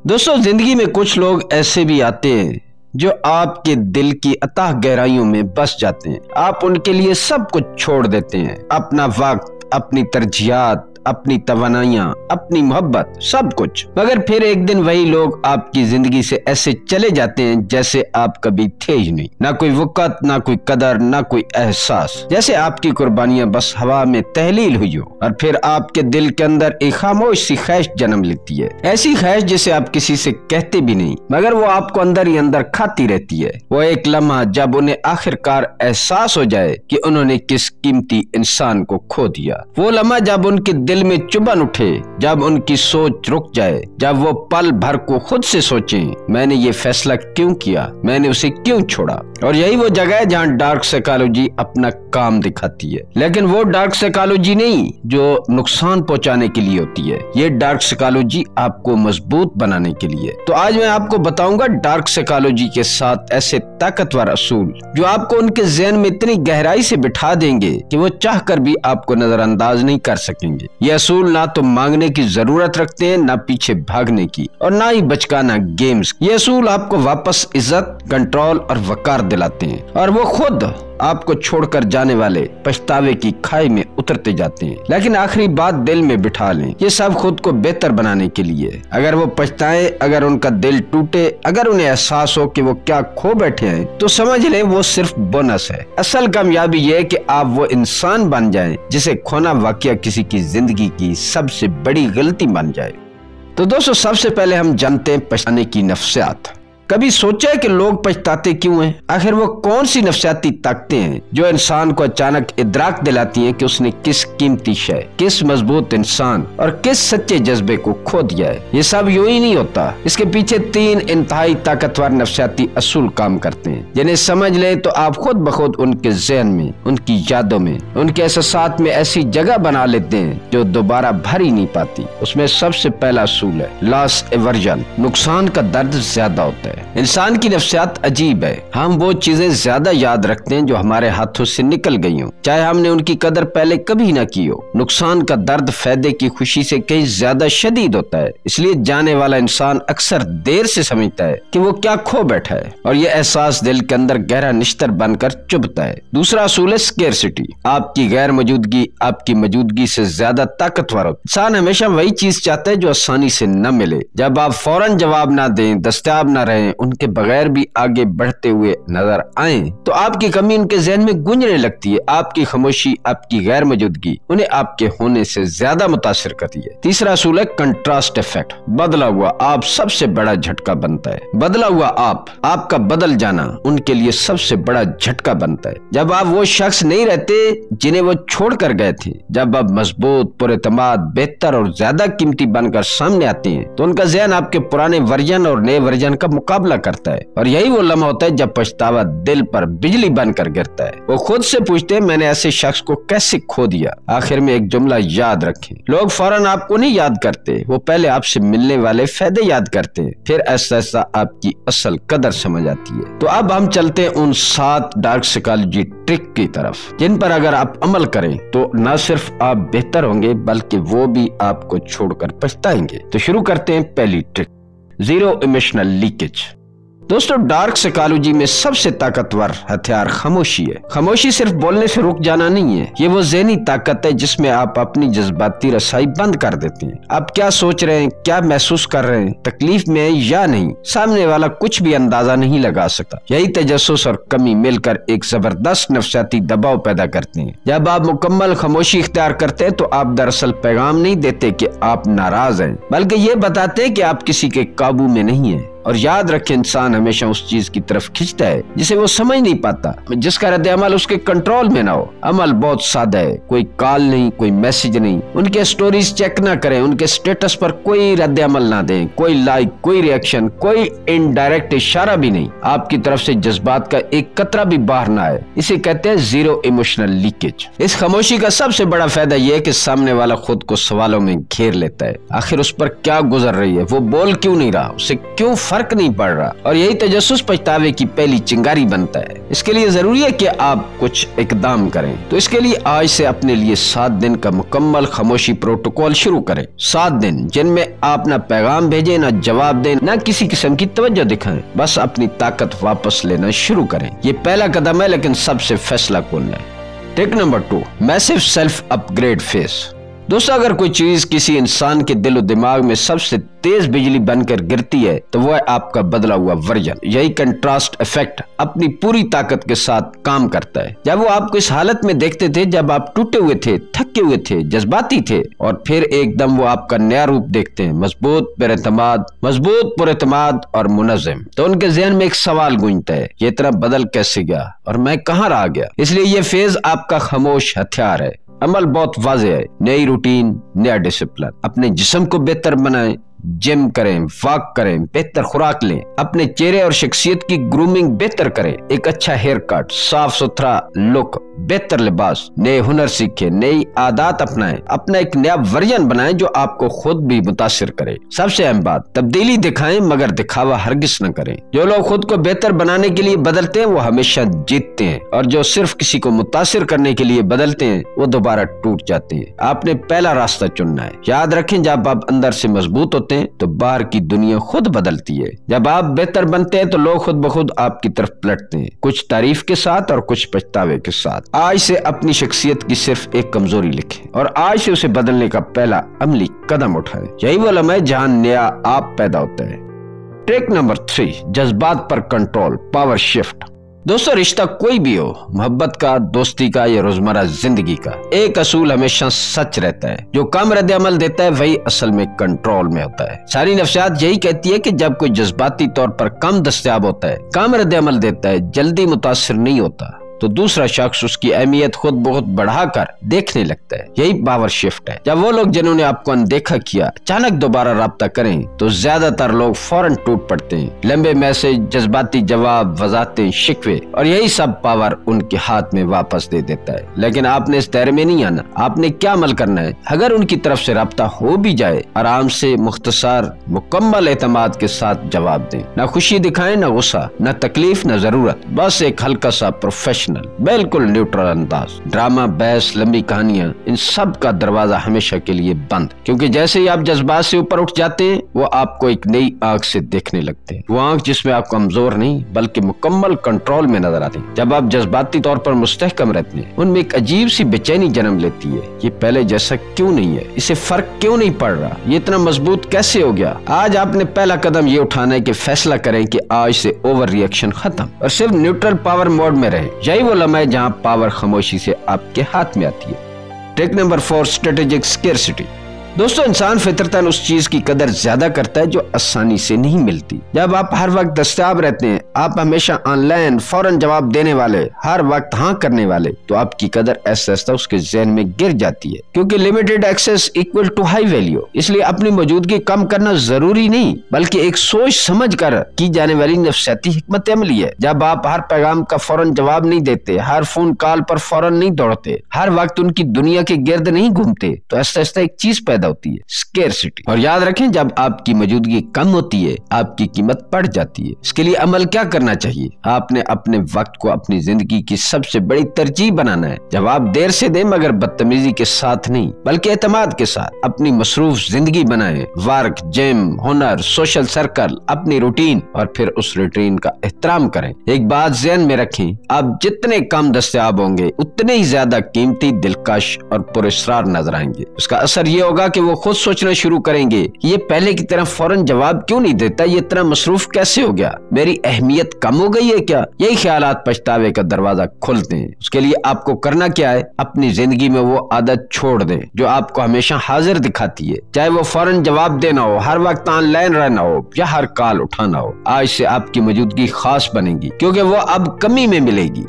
दोस्तों, जिंदगी में कुछ लोग ऐसे भी आते हैं जो आपके दिल की अथाह गहराइयों में बस जाते हैं। आप उनके लिए सब कुछ छोड़ देते हैं, अपना वक्त, अपनी तरजीहात, अपनी तवानाइयां, अपनी मोहब्बत, सब कुछ। मगर फिर एक दिन वही लोग आपकी जिंदगी से ऐसे चले जाते हैं जैसे आप कभी थे ही नहीं। ना कोई वक़्त, ना कोई कदर, ना कोई एहसास। जैसे आपकी कुर्बानियां बस हवा में तहलील हुई हो। और फिर आपके दिल के अंदर एक खामोश सी ख्वाहिश जन्म लेती है, ऐसी ख्वाहिश जिसे आप किसी से कहते भी नहीं, मगर वो आपको अंदर ही अंदर खाती रहती है। वो एक लम्हा जब उन्हें आखिरकार एहसास हो जाए कि उन्होंने किस कीमती इंसान को खो दिया। वो लम्हा जब उनके दिल में चुभन उठे, जब उनकी सोच रुक जाए, जब वो पल भर को खुद से सोचें, मैंने ये फैसला क्यों किया, मैंने उसे क्यों छोड़ा। और यही वो जगह है जहाँ डार्क साइकोलॉजी अपना काम दिखाती है। लेकिन वो डार्क साइकोलॉजी नहीं जो नुकसान पहुंचाने के लिए होती है, ये डार्क साइकोलॉजी आपको मजबूत बनाने के लिए। तो आज मैं आपको बताऊंगा डार्क साइकोलॉजी के साथ ऐसे ताकतवर असूल जो आपको उनके ज़हन में इतनी गहराई से बिठा देंगे कि वो चाहकर भी आपको नजरअंदाज नहीं कर सकेंगे। ये असूल ना तो मांगने की जरूरत रखते हैं, ना पीछे भागने की, और ना ही बचकाना गेम्स। ये असूल आपको वापस इज्जत, कंट्रोल और वकार दिलाते हैं, और वो खुद आपको छोड़कर जाने वाले पछतावे की खाई में उतरते जाते हैं। लेकिन आखिरी बात दिल में बिठा लें, ये सब खुद को बेहतर बनाने के लिए। अगर वो पछताएं, अगर उनका दिल टूटे, अगर उन्हें एहसास हो कि वो क्या खो बैठे हैं, तो समझ लें वो सिर्फ बोनस है। असल कामयाबी ये है कि आप वो इंसान बन जाएं जिसे खोना वाकया किसी की जिंदगी की सबसे बड़ी गलती बन जाए। तो दोस्तों, सबसे पहले हम जानते हैं पछताने की नफ्सियात। कभी सोचा है कि लोग पछताते क्यों हैं? आखिर वो कौन सी नफ्सियाती ताकतें हैं जो इंसान को अचानक इदराक दिलाती हैं कि उसने किस कीमती शय, किस मजबूत इंसान और किस सच्चे जज्बे को खो दिया है। ये सब यूं ही नहीं होता। इसके पीछे 3 इंतहाई ताकतवर नफ्सियाती असूल काम करते हैं, जिन्हें समझ लें तो आप खुद ब खुद उनके ज़हन में, उनकी यादों में, उनके एहसासात में ऐसी जगह बना लेते हैं जो दोबारा भर ही नहीं पाती। उसमें सबसे पहला असूल है लॉस एवर्जन। नुकसान का दर्द ज्यादा होता है। इंसान की नफ्सियात अजीब है। हम वो चीजें ज्यादा याद रखते हैं जो हमारे हाथों से निकल गई हो, चाहे हमने उनकी कदर पहले कभी ना की हो। नुकसान का दर्द फायदे की खुशी से कहीं ज्यादा शदीद होता है, इसलिए जाने वाला इंसान अक्सर देर से समझता है कि वो क्या खो बैठा है, और ये एहसास दिल के अंदर गहरा निश्तर बनकर चुभता है। दूसरा असूल है स्केर्सिटी। आपकी गैर मौजूदगी आपकी मौजूदगी से ज्यादा ताकतवर हो। इंसान हमेशा वही चीज चाहता है जो आसानी से न मिले। जब आप फौरन जवाब ना दें, दस्तयाब न रहें, उनके बगैर भी आगे बढ़ते हुए नजर आए, तो आपकी कमी उनके ज़हन में गूंजने लगती है। आपकी खामोशी, आपकी गैर मौजूदगी उन्हें आपके होने से ज्यादा मुतासिर करती है। तीसरा असूल है कंट्रास्ट इफेक्ट। बदला हुआ आप सबसे बड़ा झटका बनता है। बदला हुआ आपका बदल जाना उनके लिए सबसे बड़ा झटका बनता है। जब आप वो शख्स नहीं रहते जिन्हें वो छोड़ कर गए थे, जब आप मजबूत, पुरएतमाद, बेहतर और ज्यादा कीमती बनकर सामने आते हैं, तो उनका ज़हन आपके पुराने वर्जन और नए वर्जन का मुकाबला करता है। और यही वो लम्हा होता है जब पछतावा दिल पर बिजली बनकर गिरता है। वो खुद से पूछते हैं, मैंने ऐसे शख्स को कैसे खो दिया। आखिर में एक जुमला याद रखें, लोग फौरन आपको नहीं याद करते, वो पहले आपसे मिलने वाले फायदे याद करते हैं, फिर ऐसा ऐसा आपकी असल कदर समझ आती है। तो अब हम चलते हैं उन 7 डार्क साइकोलॉजी ट्रिक की तरफ, जिन पर अगर आप अमल करें तो न सिर्फ आप बेहतर होंगे बल्कि वो भी आपको छोड़कर पछताएंगे। तो शुरू करते हैं पहली ट्रिक, जीरो इमोशनल लीकेज। दोस्तों, डार्क साइकोलॉजी में सबसे ताकतवर हथियार खामोशी है। खामोशी सिर्फ बोलने से रुक जाना नहीं है, ये वो ज़हनी ताकत है जिसमें आप अपनी जज्बाती रसाई बंद कर देते हैं। आप क्या सोच रहे हैं, क्या महसूस कर रहे हैं, तकलीफ में है या नहीं, सामने वाला कुछ भी अंदाजा नहीं लगा सकता। यही तजस्सुस और कमी मिलकर एक जबरदस्त नफ्सियाती दबाव पैदा करते हैं। जब आप मुकम्मल खामोशी इख्तियार करते हैं तो आप दरअसल पैगाम नहीं देते कि आप नाराज हैं, बल्कि ये बताते हैं कि आप किसी के काबू में नहीं है। और याद रखें, इंसान हमेशा उस चीज की तरफ खींचता है जिसे वो समझ नहीं पाता, जिसका रद्द-ए-अमल उसके कंट्रोल में ना हो। अमल बहुत सादा है, कोई कॉल नहीं, कोई मैसेज नहीं, उनके स्टोरीज चेक ना करें, उनके स्टेटस पर कोई रद्द-ए-अमल ना दें, कोई लाइक, कोई रिएक्शन, कोई इनडायरेक्ट इशारा भी नहीं, आपकी तरफ से जज्बात का एक कतरा भी बाहर ना आए। इसे कहते हैं जीरो इमोशनल लीकेज। इस खामोशी का सबसे बड़ा फायदा यह है कि सामने वाला खुद को सवालों में घेर लेता है। आखिर उस पर क्या गुजर रही है, वो बोल क्यों नहीं रहा, उसे क्यों फर्क नहीं पड़ रहा और यही तजस्सुस पछतावे की पहली चिंगारी बनता है। इसके लिए जरूरी है कि आप कुछ इकदाम करें। तो इसके लिए आज से अपने लिए 7 दिन का मुकम्मल खामोशी प्रोटोकॉल शुरू करें। 7 दिन जिनमें आप न पैगाम भेजें, न जवाब दें, न किसी किस्म की तवज्जो दिखाएं, बस अपनी ताकत वापस लेना शुरू करें। ये पहला कदम है, लेकिन सबसे फैसला कौन है। Tip number 2, massive self upgrade phase. दोस्तों, अगर कोई चीज किसी इंसान के दिल और दिमाग में सबसे तेज बिजली बनकर गिरती है तो वह आपका बदला हुआ वर्जन। यही कंट्रास्ट इफेक्ट अपनी पूरी ताकत के साथ काम करता है। जब वो आपको इस हालत में देखते थे जब आप टूटे हुए थे, थके हुए थे, जज्बाती थे, और फिर एकदम वो आपका नया रूप देखते हैं, मजबूत, पुरएतमाद और मुनज़्ज़म, तो उनके ज़हन में एक सवाल गूंजता है, ये इतना बदल कैसे गया और मैं कहाँ रह गया। इसलिए ये फेज आपका खामोश हथियार है। अमल बहुत वाज़ेह है, नई रूटीन, नया डिसिप्लिन। अपने जिस्म को बेहतर बनाएं, जिम करें, वॉक करें, बेहतर खुराक लें, अपने चेहरे और शख्सियत की ग्रूमिंग बेहतर करें, एक अच्छा हेयर कट, साफ सुथरा लुक, बेहतर लिबास, नए हुनर सीखें, नई आदत अपनाएं, अपना एक नया वर्जन बनाएं जो आपको खुद भी मुतासिर करे। सबसे अहम बात, तब्दीली दिखाएं मगर दिखावा हरगिज न करें। जो लोग खुद को बेहतर बनाने के लिए बदलते हैं वो हमेशा जीतते हैं, और जो सिर्फ किसी को मुतासिर करने के लिए बदलते हैं वो दोबारा टूट जाते हैं। आपने पहला रास्ता चुनना है। याद रखें, जब आप अंदर से मजबूत होते हैं तो बाहर की दुनिया खुद बदलती है। जब आप बेहतर बनते हैं तो लोग खुद ब खुद आपकी तरफ पलटते हैं, कुछ तारीफ के साथ और कुछ पछतावे के साथ। आज से अपनी शख्सियत की सिर्फ एक कमजोरी लिखें और आज से उसे बदलने का पहला अमली कदम उठाएं। यही वो लम्हा है जहां नया आप पैदा होता है। ट्रिक नंबर 3, जज्बात पर कंट्रोल, पावर शिफ्ट। दोस्तों, रिश्ता कोई भी हो, मोहब्बत का, दोस्ती का या रोजमर्रा जिंदगी का, एक असूल हमेशा सच रहता है, जो कम रद्द अमल देता है वही असल में कंट्रोल में होता है। सारी नफ्सियात यही कहती है कि जब कोई जज्बाती तौर पर कम दस्तयाब होता है, कम रद्द अमल देता है, जल्दी मुतासिर नहीं होता, तो दूसरा शख्स उसकी अहमियत खुद बहुत बढ़ाकर देखने लगता है। यही पावर शिफ्ट है। जब वो लोग जिन्होंने आपको अनदेखा किया अचानक दोबारा राब्ता करें तो ज्यादातर लोग फौरन टूट पड़ते हैं। लंबे मैसेज, जज्बाती जवाब, वजाहतें, शिकवे, और यही सब पावर उनके हाथ में वापस दे देता है। लेकिन आपने इस दायरे में नहीं आना। आपने क्या अमल करना है? अगर उनकी तरफ से राब्ता हो भी जाए, आराम से, मुख्तसर, मुकम्मल एतमाद के साथ जवाब दें। न खुशी दिखाएं, न गुस्सा, न तकलीफ, न जरूरत, बस एक हल्का सा प्रोफेशनल, बिल्कुल न्यूट्रल अंदाज। ड्रामा, बहस, लंबी कहानियां, इन सब का दरवाजा हमेशा के लिए बंद, क्योंकि जैसे ही आप जज्बात से ऊपर उठ जाते हैं वो आपको एक नई आंख से देखने लगते हैं। वो आंख जिसमें आप कमजोर नहीं बल्कि मुकम्मल कंट्रोल में नजर आते हैं। जब आप जज्बाती तौर पर मुस्तहकम रहते हैं, उनमें एक अजीब सी बेचैनी जन्म लेती है। ये पहले जैसा क्यों नहीं है? इसे फर्क क्यों नहीं पड़ रहा? ये इतना मजबूत कैसे हो गया? आज आपने पहला कदम ये उठाना है कि फैसला करें कि आज से ओवर रिएक्शन खत्म और सिर्फ न्यूट्रल पावर मोड में रहें। यही वो लम्हा है जहां पावर खामोशी से आपके हाथ में आती है। Trick number 4, strategic scarcity. दोस्तों, इंसान फितरतन उस चीज की कदर ज्यादा करता है जो आसानी से नहीं मिलती। जब आप हर वक्त दस्तयाब रहते हैं, आप हमेशा ऑनलाइन, फौरन जवाब देने वाले, हर वक्त हाँ करने वाले, तो आपकी कदर ऐसा ऐसा उसके ज़हन में गिर जाती है, क्योंकि limited access equal to high value. इसलिए अपनी मौजूदगी कम करना जरूरी नहीं बल्कि एक सोच समझ कर की जाने वाली नफसियाती हिकमत अमली है। जब आप हर पैगाम का फौरन जवाब नहीं देते, हर फोन कॉल पर फौरन नहीं दौड़ते, हर वक्त उनकी दुनिया के गिर्द नहीं घूमते, तो ऐसा ऐसा एक चीज पैदा होती है, स्केर्सिटी। और याद रखें, जब आपकी मौजूदगी कम होती है आपकी कीमत बढ़ जाती है। इसके लिए अमल क्या करना चाहिए? आपने अपने वक्त को अपनी जिंदगी की सबसे बड़ी तरजीह बनाना है। जवाब देर से दें मगर बदतमीजी के साथ नहीं बल्कि एतमाद के साथ। अपनी मसरूफ जिंदगी बनाएं, वर्क, जिम, हुनर, सोशल सर्कल, अपनी रूटीन, और फिर उस रूटीन का एहतराम करें। एक बात ज़हन में रखें, आप जितने कम दस्तयाब होंगे उतने ही ज्यादा कीमती, दिलकश और पुरस्कार नजर आएंगे। उसका असर ये होगा कि वो खुद सोचना शुरू करेंगे कि ये पहले की तरह फौरन जवाब क्यों नहीं देता, ये इतना मसरूफ कैसे हो गया, मेरी अहमियत कम हो गई है क्या? यही ख्यालात पछतावे का दरवाजा खोलते हैं। उसके लिए आपको करना क्या है? अपनी जिंदगी में वो आदत छोड़ दें जो आपको हमेशा हाजिर दिखाती है, चाहे वो फौरन जवाब देना हो, हर वक्त ऑनलाइन रहना हो या हर कॉल उठाना हो। आज से आपकी मौजूदगी खास बनेगी क्योंकि वो अब कमी में मिलेगी।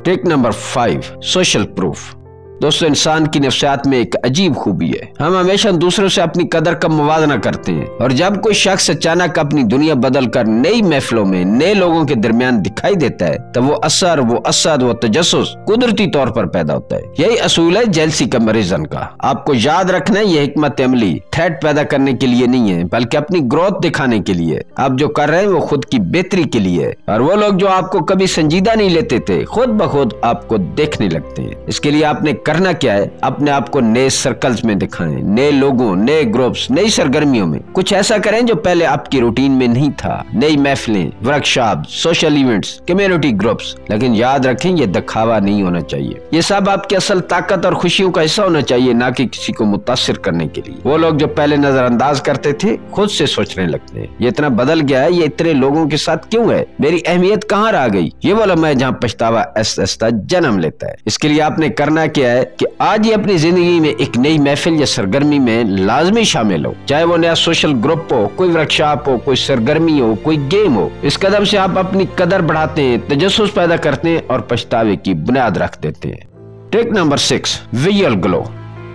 Trick number 5, social proof. दोस्तों, इंसान की नफ्सियात में एक अजीब खूबी है, हम हमेशा दूसरों से अपनी कदर का मुवाजना करते हैं, और जब कोई शख्स अचानक अपनी दुनिया बदल कर नई महफिलों में नए लोगों के दरमियान दिखाई देता है, तब वो असर, वो असद, वो तजस्सुस कुदरती तौर पर पैदा होता है। यही असूल है जेलसी कंपैरिजन का। आपको याद रखना है, ये हिकमत अमली थ्रेट पैदा करने के लिए नहीं है, बल्कि अपनी ग्रोथ दिखाने के लिए। आप जो कर रहे हैं वो खुद की बेहतरी के लिए है, और वो लोग जो आपको कभी संजीदा नहीं लेते थे, खुद ब खुद आपको देखने लगते हैं। इसके लिए आपने करना क्या है, अपने आप को नए सर्कल्स में दिखाएं, नए लोगों, नए ग्रुप्स, नई सरगर्मियों में कुछ ऐसा करें जो पहले आपकी रूटीन में नहीं था। नई महफिलें, workshop, social events, community groups. लेकिन याद रखें, ये दिखावा नहीं होना चाहिए। ये सब आपकी असल ताकत और खुशियों का हिस्सा होना चाहिए, ना कि किसी को मुतासिर करने के लिए। वो लोग जो पहले नजरअंदाज करते थे, खुद से सोचने लगते हैं, ये इतना बदल गया है, ये इतने लोगों के साथ क्यों है, मेरी अहमियत कहाँ रह गई। ये वो लम्हा है जहाँ पछतावा ऐसा जन्म लेता है। इसके लिए आपने करना क्या है कि आज ही अपनी जिंदगी में एक नई महफिल या सरगर्मी में लाजमी शामिल हो, चाहे वो नया सोशल ग्रुप हो, कोई वर्कशॉप हो, कोई सरगर्मी हो, कोई गेम हो। इस कदम से आप अपनी कदर बढ़ाते हैं, तजस्सुस पैदा करते हैं और पछतावे की बुनियाद रख देते हैं। Trick number 6, visual glow.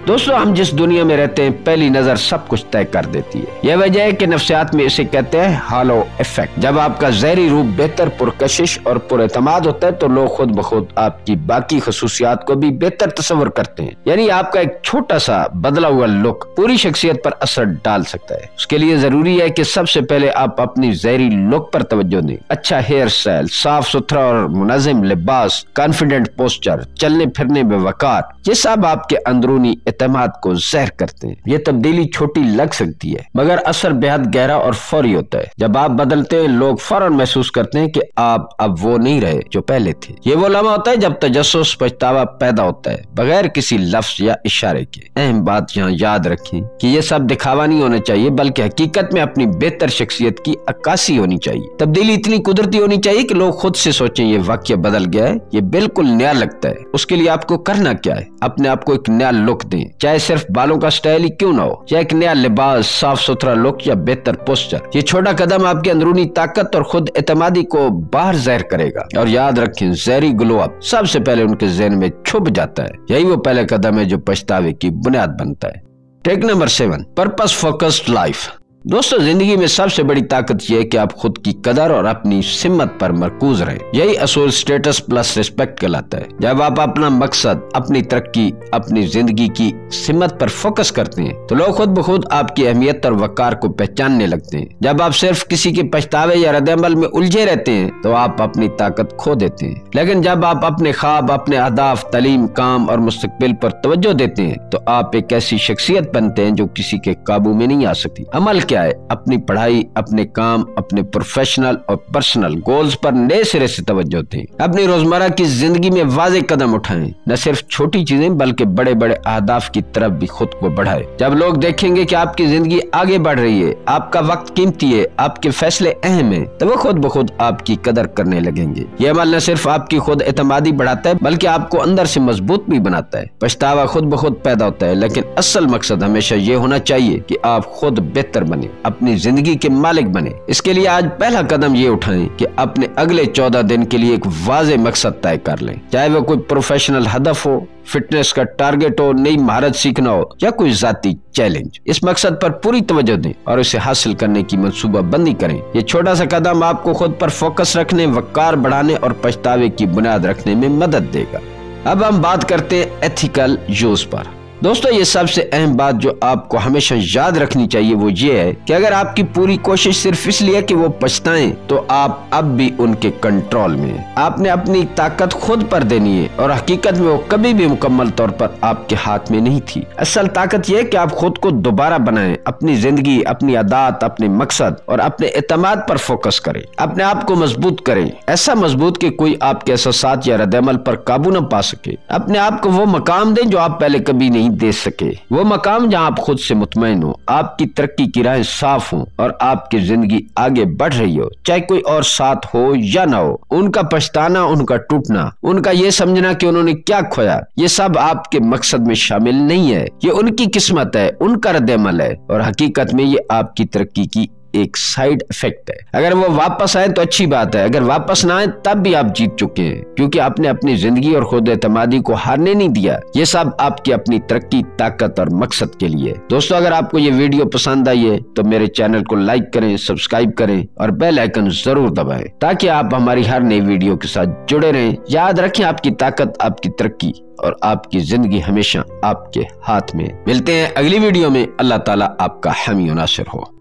दोस्तों, हम जिस दुनिया में रहते हैं, पहली नजर सब कुछ तय कर देती है। यह वजह है कि नफ्सियात में इसे कहते हैं हालो इफेक्ट। जब आपका ज़हरी रूप बेहतर, पुरकशिश और पुरएतमाद होता है, तो लोग खुद ब खुद आपकी बाकी खसूसियात को भी बेहतर तस्वर करते हैं। यानी आपका एक छोटा सा बदला हुआ लुक पूरी शख्सियत पर असर डाल सकता है। उसके लिए जरूरी है कि सबसे पहले आप अपनी ज़हरी लुक पर तवज्जो दें। अच्छा हेयर स्टाइल, साफ सुथरा और मुनज़्ज़म लिबास, कॉन्फिडेंट पोस्चर, चलने फिरने में वकार, ये सब आपके अंदरूनी एतमाद को ज़हर करते हैं। ये तब्दीली छोटी लग सकती है, मगर असर बेहद गहरा और फौरी होता है। जब आप बदलते हैं, लोग फौरन महसूस करते हैं कि आप अब वो नहीं रहे जो पहले थे। ये वो लम्हा होता है जब तजस्सुस, पछतावा पैदा होता है, बगैर किसी लफ्ज या इशारे के। अहम बात यहाँ याद रखें कि ये सब दिखावा नहीं होना चाहिए, बल्कि हकीकत में अपनी बेहतर शख्सियत की अक्कासी होनी चाहिए। तब्दीली इतनी कुदरती होनी चाहिए कि लोग खुद से सोचें, ये वाकया बदल गया है, ये बिल्कुल नया लगता है। उसके लिए आपको करना क्या है, अपने आप को एक नया लुक दें, चाहे सिर्फ बालों का स्टाइल ही क्यों ना हो, चाहे एक नया लिबास, साफ सुथरा लुक या बेहतर पोस्चर। ये छोटा कदम आपकी अंदरूनी ताकत और खुद एतमादी को बाहर ज़ाहिर करेगा। और याद रखें, ज़हरी ग्लो अप सबसे पहले उनके ज़हन में छुप जाता है। यही वो पहला कदम है जो पछतावे की बुनियाद बनता है। Trick number 7, purpose focused life. दोस्तों, जिंदगी में सबसे बड़ी ताकत यह है कि आप खुद की कदर और अपनी सिमत पर मरकूज रहें। यही असूल स्टेटस प्लस रिस्पेक्ट कहलाता है। जब आप अपना मकसद, अपनी तरक्की, अपनी जिंदगी की सिमत पर फोकस करते हैं, तो लोग खुद ब खुद आपकी अहमियत और वकार को पहचानने लगते हैं। जब आप सिर्फ किसी के पछतावे या रद्द-ए-अमल में उलझे रहते हैं, तो आप अपनी ताकत खो देते हैं। लेकिन जब आप अपने ख्वाब, अपने अहदाफ, तालीम, काम और मुस्तकबिल पर तवज्जो देते हैं, तो आप एक ऐसी शख्सियत बनते हैं जो किसी के काबू में नहीं आ सकती। अमल क्या है, अपनी पढ़ाई, अपने काम, अपने प्रोफेशनल और पर्सनल गोल्स पर नए सिरे से तवज्जो दें। अपनी रोजमर्रा की जिंदगी में वाज़े कदम उठाएं, न सिर्फ छोटी चीजें बल्कि बड़े बड़े अहदाफ की तरफ भी खुद को बढ़ाएं। जब लोग देखेंगे कि आपकी जिंदगी आगे बढ़ रही है, आपका वक्त कीमती है, आपके फैसले अहम है, तो वो खुद ब खुद आपकी कदर करने लगेंगे। ये अमल न सिर्फ आपकी खुद एतमादी बढ़ाता है, बल्कि आपको अंदर से मजबूत भी बनाता है। पछतावा खुद ब खुद पैदा होता है, लेकिन असल मकसद हमेशा ये होना चाहिए कि आप खुद बेहतर बने, अपनी जिंदगी के मालिक बने। इसके लिए आज पहला कदम ये उठाएं कि अपने अगले 14 दिन के लिए एक वाज़े मकसद तय कर लें। चाहे वो कोई प्रोफेशनल हदफ हो, फिटनेस का टारगेट हो, नई महारत सीखना हो या कोई जाती चैलेंज, इस मकसद पर पूरी तवज्जो दें और इसे हासिल करने की मंसूबा बंदी करें। ये छोटा सा कदम आपको खुद पर फोकस रखने, वकार बढ़ाने और पछतावे की बुनियाद रखने में मदद देगा। अब हम बात करते हैं एथिकल यूज पर। दोस्तों, ये सबसे अहम बात जो आपको हमेशा याद रखनी चाहिए वो ये है कि अगर आपकी पूरी कोशिश सिर्फ इसलिए कि वो पछताएं, तो आप अब भी उनके कंट्रोल में हैं। आपने अपनी ताकत खुद पर देनी है और हकीकत में वो कभी भी मुकम्मल तौर पर आपके हाथ में नहीं थी। असल ताकत ये है कि आप खुद को दोबारा बनाएं, अपनी जिंदगी, अपनी आदत, अपने मकसद और अपने एतमाद पर फोकस करें। अपने आप को मजबूत करें, ऐसा मजबूत कि कोई आपके एहसासात या रद्द-ए-अमल पर काबू न पा सके। अपने आप को वो मकाम दें जो आप पहले कभी नहीं दे सके, वो मकाम जहां आप खुद से मुतमईन हो, आपकी तरक्की की राहें साफ हो और आपकी जिंदगी आगे बढ़ रही हो, चाहे कोई और साथ हो या ना हो। उनका पछताना, उनका टूटना, उनका ये समझना कि उन्होंने क्या खोया, ये सब आपके मकसद में शामिल नहीं है। ये उनकी किस्मत है, उनका रद्द-ए-अमल है और हकीकत में ये आपकी तरक्की की एक साइड इफेक्ट है। अगर वो वापस आए तो अच्छी बात है, अगर वापस ना आए तब भी आप जीत चुके हैं, क्योंकि आपने अपनी जिंदगी और खुद एतमादी को हारने नहीं दिया। ये सब आपकी अपनी तरक्की, ताकत और मकसद के लिए। दोस्तों, अगर आपको ये वीडियो पसंद आई है तो मेरे चैनल को लाइक करें, सब्सक्राइब करें और बेल आइकन जरूर दबाएं, ताकि आप हमारी हर नई वीडियो के साथ जुड़े रहें। याद रखें, आपकी ताकत, आपकी तरक्की और आपकी जिंदगी हमेशा आपके हाथ में। मिलते हैं अगली वीडियो में। अल्लाह ताला आपका हामी और नासिर हो।